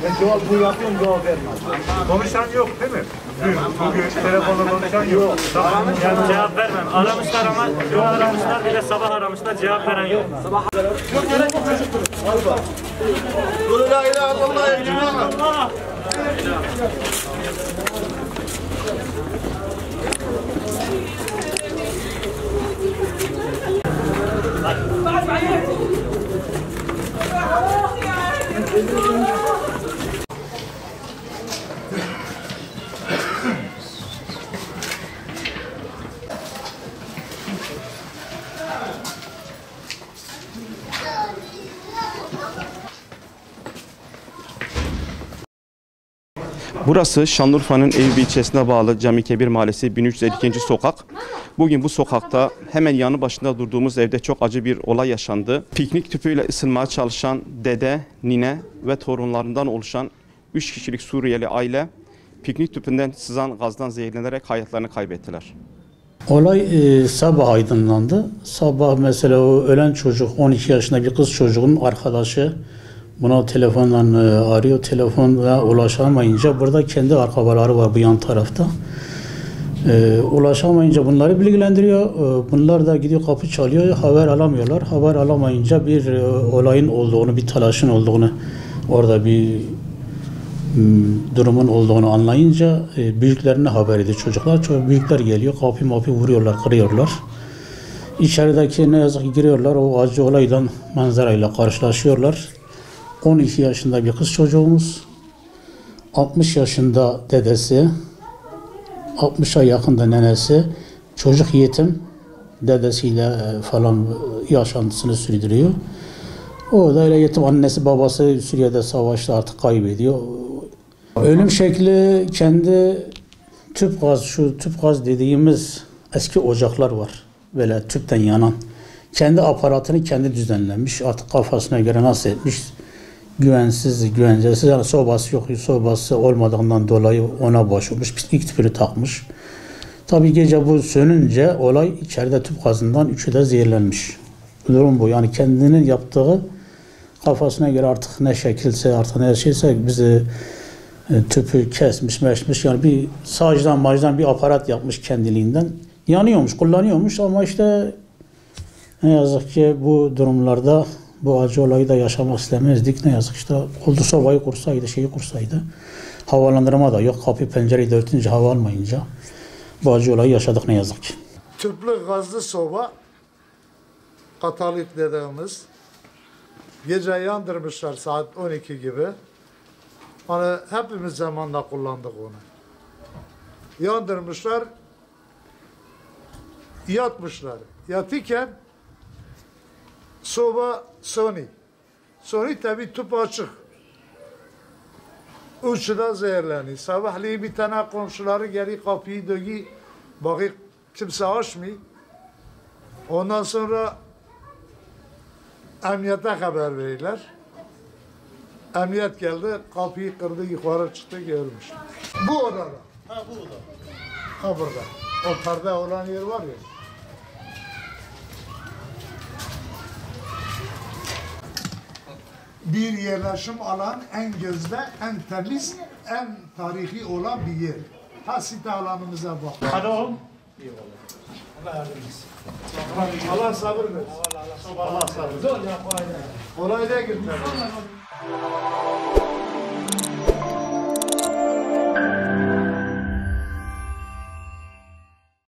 Ben cevap bu yapıyorum, cevap vermem. Konuşan yok değil mi? Bugün telefonla konuşan yok. Yani cevap vermem. Aramışlar ama dün aramışlar, bir de sabah aramışlar, cevap veren yok. Dur la ilahe illallah. Burası Şanlıurfa'nın Eyüp ilçesine bağlı Camikebir Mahallesi 1352. sokak. Bugün bu sokakta hemen yanı başında durduğumuz evde çok acı bir olay yaşandı. Piknik tüpüyle ısınmaya çalışan dede, nine ve torunlarından oluşan 3 kişilik Suriyeli aile piknik tüpünden sızan gazdan zehirlenerek hayatlarını kaybettiler. Olay sabah aydınlandı. Sabah mesela o ölen çocuk 12 yaşında bir kız çocuğun arkadaşı buna telefonla arıyor. Telefonla ulaşamayınca burada kendi akrabaları var bu yan tarafta. Ulaşamayınca bunları bilgilendiriyor. Bunlar da gidiyor kapı çalıyor. Haber alamıyorlar. Haber alamayınca bir olayın olduğunu, bir telaşın olduğunu, orada bir durumun olduğunu anlayınca büyüklerine haber ediyor çocuklar. Büyükler geliyor. Kapı vuruyorlar, kırıyorlar. İçerideki ne yazık ki giriyorlar. O acı olayla, manzarayla karşılaşıyorlar. 12 yaşında bir kız çocuğumuz, 60 yaşında dedesi, 60'a yakında nenesi, çocuk yetim, dedesiyle falan yaşantısını sürdürüyor. O da öyle yetim, annesi babası Suriye'de savaşta artık kaybediyor. Ölüm şekli kendi tüp gaz, şu tüp gaz dediğimiz eski ocaklar var, böyle tüpten yanan. Kendi aparatını kendi düzenlemiş, artık kafasına göre nasıl etmiş. Güvensiz, güvencesiz, yani sobası yok, sobası olmadığından dolayı ona başvurmuş, piknik tüpünü takmış. Tabii gece bu sönünce olay içeride tüp gazından 3'ü de zehirlenmiş. Bu durum bu, yani kendinin yaptığı kafasına göre artık ne şekilse, artık ne şeyse bizi tüpü kesmiş, meşmiş, yani bir sağcıdan macdan bir aparat yapmış kendiliğinden. Yanıyormuş, kullanıyormuş ama işte ne yazık ki bu durumlarda bu acı olayı da yaşamak istemezdik. Ne yazık işte oldu, sobayı kursaydı, şeyi kursaydı. Havalandırma da yok. Kapı pencereyi de örtünce hava almayınca bu acı olayı yaşadık ne yazık ki. Tüplü gazlı soba, katalit dediğimiz, gece yandırmışlar saat 12 gibi. Hani hepimiz zamanla kullandık onu. Yandırmışlar, yatmışlar. Yatırken soba Sony. Sony tabi tüp açık. Üçü de zehirleniyor. Sabahleyin bir tane komşuları geri kapıyı dögü. Bakı kimse açmıyor. Ondan sonra emniyete haber verirler. Emniyet geldi, kapıyı kırdı, yukarı çıktı, görmüş. Bu odada. Ha bu oda. Ha burada. O perde olan yer var ya. Bir yerleşim alan, en gözde, en temiz, en tarihi olan bir yer. Ha site alanımıza bak. Hadi oğlum. Allah yardım etsin. Allah sabır versin. Allah sabır versin. Kolay değil gitmedi.